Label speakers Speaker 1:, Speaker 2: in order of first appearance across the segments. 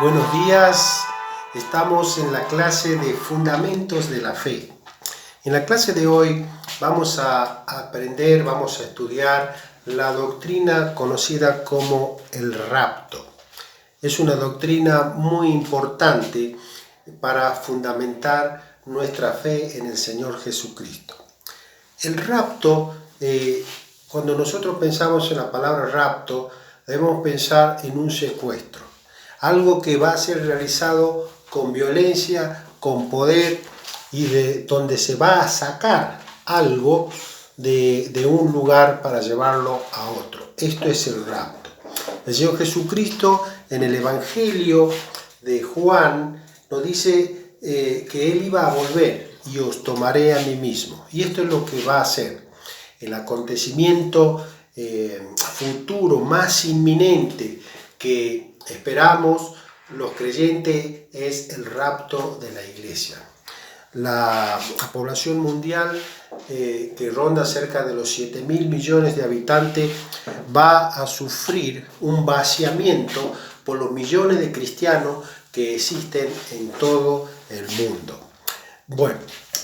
Speaker 1: Buenos días, estamos en la clase de Fundamentos de la Fe. En la clase de hoy vamos a estudiar la doctrina conocida como el rapto. Es una doctrina muy importante para fundamentar nuestra fe en el Señor Jesucristo. El rapto, cuando nosotros pensamos en la palabra rapto, debemos pensar en un secuestro. Algo que va a ser realizado con violencia, con poder y donde se va a sacar algo de un lugar para llevarlo a otro. Esto es el rapto. El Señor Jesucristo en el Evangelio de Juan nos dice que Él iba a volver y os tomaré a mí mismo. Y esto es lo que va a hacer. El acontecimiento futuro más inminente que esperamos los creyentes es el rapto de la iglesia. La población mundial, que ronda cerca de los 7.000 millones de habitantes, va a sufrir un vaciamiento por los millones de cristianos que existen en todo el mundo. Bueno,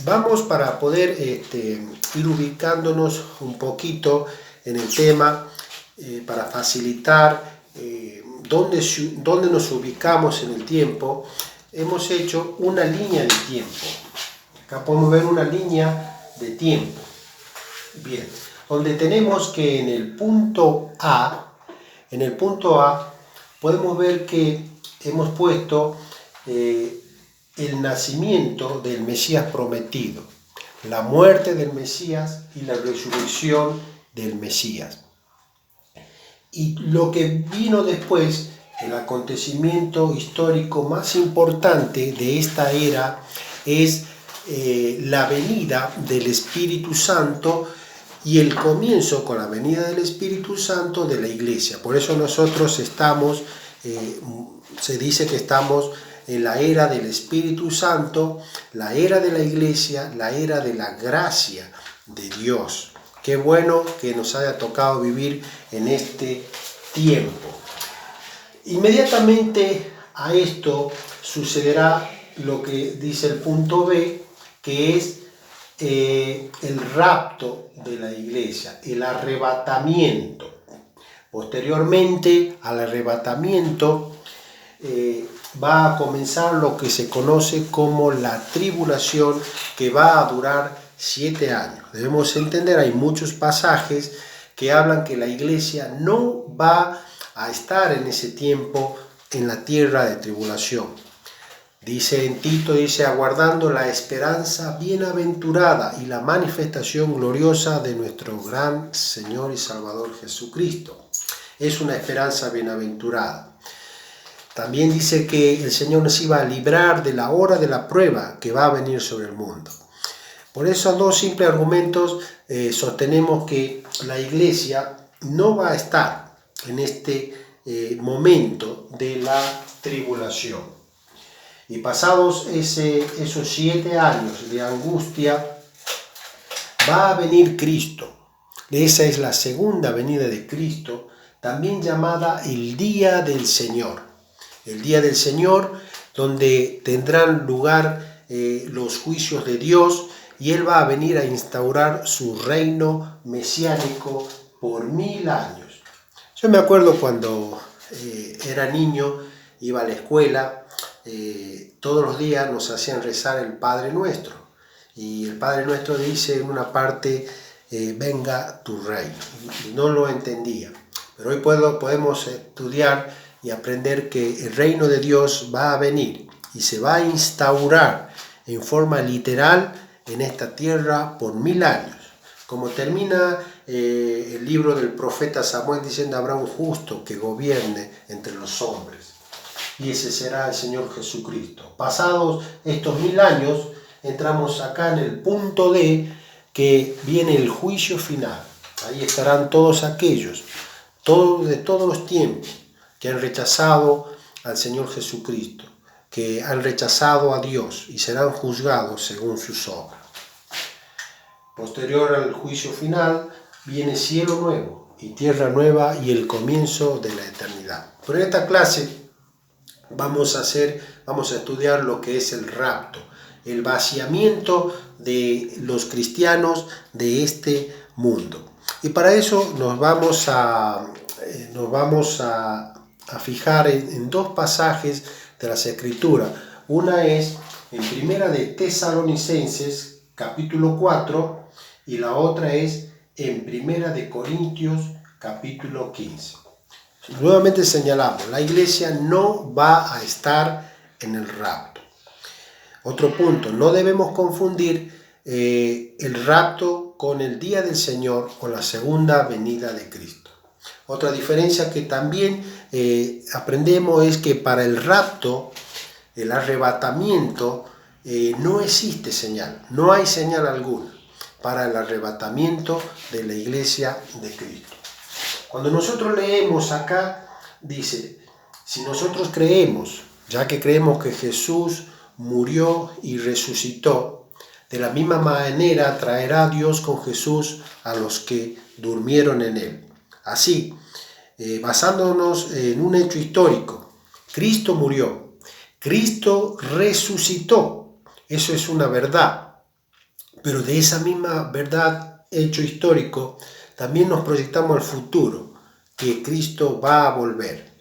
Speaker 1: vamos para poder ir ubicándonos un poquito en el tema, para facilitar dónde nos ubicamos en el tiempo. Hemos hecho una línea de tiempo. Acá podemos ver una línea de tiempo. Bien, donde tenemos que en el punto A podemos ver que hemos puesto el nacimiento del Mesías prometido, la muerte del Mesías y la resurrección del Mesías. Y lo que vino después, el acontecimiento histórico más importante de esta era, es la venida del Espíritu Santo y el comienzo con la venida del Espíritu Santo de la iglesia. Por eso nosotros estamos, se dice que estamos en la era del Espíritu Santo, la era de la iglesia, la era de la gracia de Dios. Qué bueno que nos haya tocado vivir en este tiempo. Inmediatamente a esto sucederá lo que dice el punto B, que es el rapto de la iglesia, el arrebatamiento. Posteriormente al arrebatamiento va a comenzar lo que se conoce como la tribulación, que va a durar 7 años. Debemos entender, hay muchos pasajes que hablan que la iglesia no va a estar en ese tiempo en la tierra de tribulación. Dice en Tito, aguardando la esperanza bienaventurada y la manifestación gloriosa de nuestro gran Señor y Salvador Jesucristo. Es una esperanza bienaventurada. También dice que el Señor nos iba a librar de la hora de la prueba que va a venir sobre el mundo. Por esos dos simples argumentos sostenemos que la iglesia no va a estar en este momento de la tribulación. Y pasados esos 7 años de angustia, va a venir Cristo. Esa es la segunda venida de Cristo, también llamada el Día del Señor. El Día del Señor, donde tendrán lugar los juicios de Dios, y Él va a venir a instaurar su reino mesiánico por 1000 años. Yo me acuerdo cuando era niño, iba a la escuela, todos los días nos hacían rezar el Padre Nuestro. Y el Padre Nuestro dice en una parte, venga tu reino. Y no lo entendía. Pero hoy podemos estudiar y aprender que el reino de Dios va a venir y se va a instaurar en forma literal en esta tierra por 1000 años. Como termina el libro del profeta Samuel diciendo, habrá un justo que gobierne entre los hombres. Y ese será el Señor Jesucristo. Pasados estos 1000 años, entramos acá en el punto D, que viene el juicio final. Ahí estarán todos aquellos, de todos los tiempos, que han rechazado al Señor Jesucristo, que han rechazado a Dios y serán juzgados según sus obras. Posterior al juicio final viene cielo nuevo y tierra nueva y el comienzo de la eternidad. Pero en esta clase vamos a estudiar lo que es el rapto, el vaciamiento de los cristianos de este mundo. Y para eso nos vamos a fijar en dos pasajes de las Escrituras. Una es en Primera de Tesalonicenses, capítulo 4, y la otra es en Primera de Corintios, capítulo 15. Nuevamente señalamos, la iglesia no va a estar en el rapto. Otro punto, no debemos confundir el rapto con el día del Señor o la segunda venida de Cristo. Otra diferencia que también aprendemos es que para el rapto, el arrebatamiento, no existe señal, no hay señal alguna para el arrebatamiento de la iglesia de Cristo. Cuando nosotros leemos acá, dice, si nosotros creemos, ya que creemos que Jesús murió y resucitó, de la misma manera traerá Dios con Jesús a los que durmieron en él. Así, basándonos en un hecho histórico, Cristo murió, Cristo resucitó, eso es una verdad, pero de esa misma verdad, hecho histórico, también nos proyectamos al futuro, que Cristo va a volver.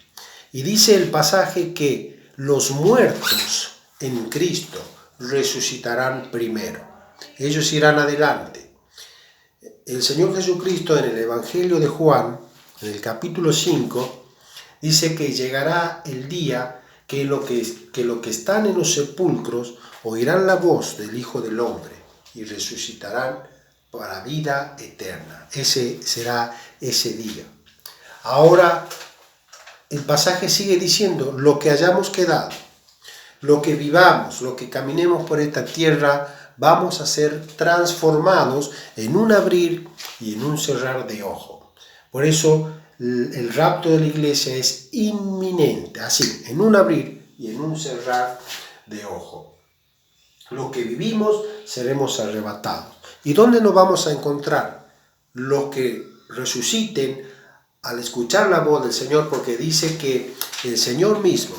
Speaker 1: Y dice el pasaje que los muertos en Cristo resucitarán primero. Ellos irán adelante. El Señor Jesucristo en el Evangelio de Juan, en el capítulo 5, dice que llegará el día que los que están en los sepulcros oirán la voz del Hijo del Hombre y resucitarán para vida eterna. Ese será ese día. Ahora, el pasaje sigue diciendo, lo que hayamos quedado, lo que vivamos, lo que caminemos por esta tierra, vamos a ser transformados en un abrir y en un cerrar de ojo. Por eso, el rapto de la iglesia es inminente, así, en un abrir y en un cerrar de ojo. Lo que vivimos, seremos arrebatados. ¿Y dónde nos vamos a encontrar? Los que resuciten al escuchar la voz del Señor, porque dice que el Señor mismo,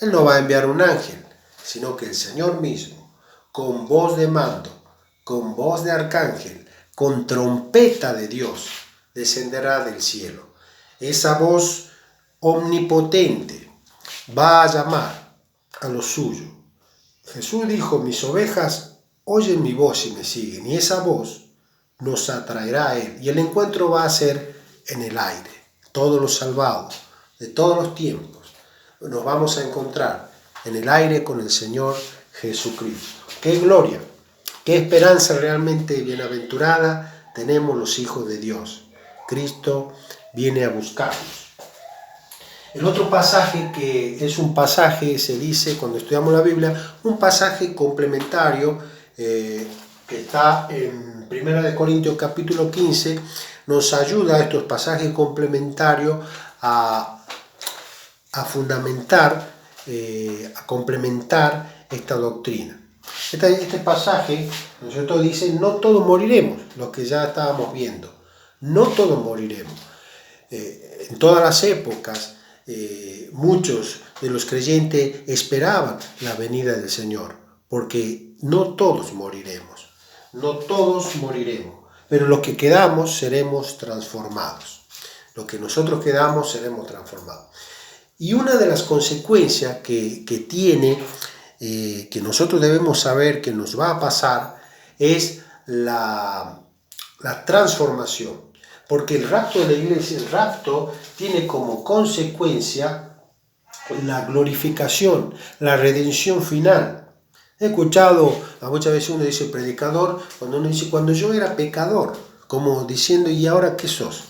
Speaker 1: Él no va a enviar un ángel, sino que el Señor mismo, con voz de mando, con voz de arcángel, con trompeta de Dios, descenderá del cielo. Esa voz omnipotente va a llamar a los suyos. Jesús dijo, mis ovejas oyen mi voz y me siguen, y esa voz nos atraerá a Él. Y el encuentro va a ser en el aire. Todos los salvados de todos los tiempos nos vamos a encontrar en el aire con el Señor Jesucristo. ¡Qué gloria! ¡Qué esperanza realmente bienaventurada tenemos los hijos de Dios! Cristo viene a buscarnos. El otro pasaje que es un pasaje, se dice cuando estudiamos la Biblia, un pasaje complementario que está en 1 Corintios capítulo 15, nos ayuda a estos pasajes complementarios a fundamentar, a complementar esta doctrina. Este pasaje, nosotros dice, no todos moriremos, lo que ya estábamos viendo, no todos moriremos. En todas las épocas, muchos de los creyentes esperaban la venida del Señor, porque no todos moriremos, pero los que quedamos seremos transformados. Los que nosotros quedamos seremos transformados. Y una de las consecuencias que tiene, que nosotros debemos saber que nos va a pasar, es la transformación. Porque el rapto de la iglesia, el rapto tiene como consecuencia la glorificación, la redención final. He escuchado, muchas veces uno dice predicador, cuando uno dice, cuando yo era pecador, como diciendo, ¿y ahora qué sos?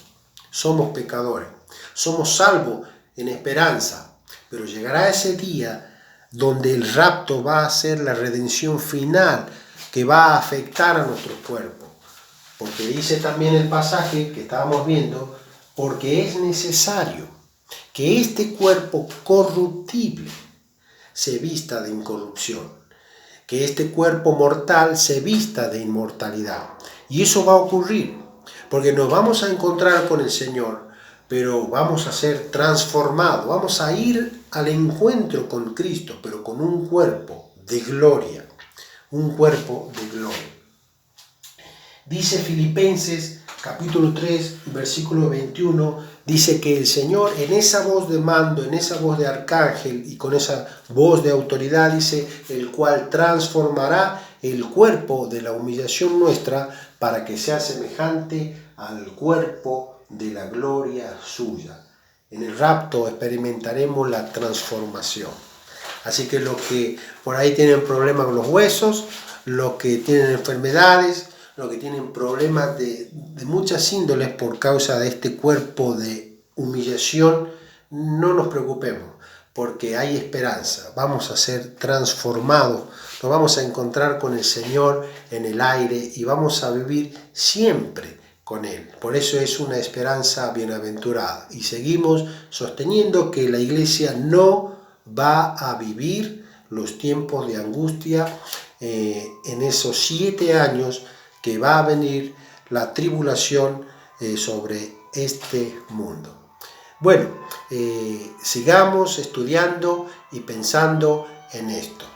Speaker 1: Somos pecadores, somos salvos en esperanza, pero llegará ese día donde el rapto va a ser la redención final que va a afectar a nuestro cuerpo. Porque dice también el pasaje que estábamos viendo, porque es necesario que este cuerpo corruptible se vista de incorrupción, que este cuerpo mortal se vista de inmortalidad. Y eso va a ocurrir, porque nos vamos a encontrar con el Señor pero vamos a ser transformados, vamos a ir al encuentro con Cristo, pero con un cuerpo de gloria, un cuerpo de gloria. Dice Filipenses capítulo 3, versículo 21, dice que el Señor en esa voz de mando, en esa voz de arcángel y con esa voz de autoridad, dice, el cual transformará el cuerpo de la humillación nuestra para que sea semejante al cuerpo de la gloria suya. En el rapto experimentaremos la transformación. Así que los que por ahí tienen problemas con los huesos, los que tienen enfermedades, los que tienen problemas de muchas índoles por causa de este cuerpo de humillación, no nos preocupemos, porque hay esperanza. Vamos a ser transformados, nos vamos a encontrar con el Señor en el aire y vamos a vivir siempre con Él. Por eso es una esperanza bienaventurada. Y seguimos sosteniendo que la Iglesia no va a vivir los tiempos de angustia en esos 7 años que va a venir la tribulación sobre este mundo. Bueno, sigamos estudiando y pensando en esto.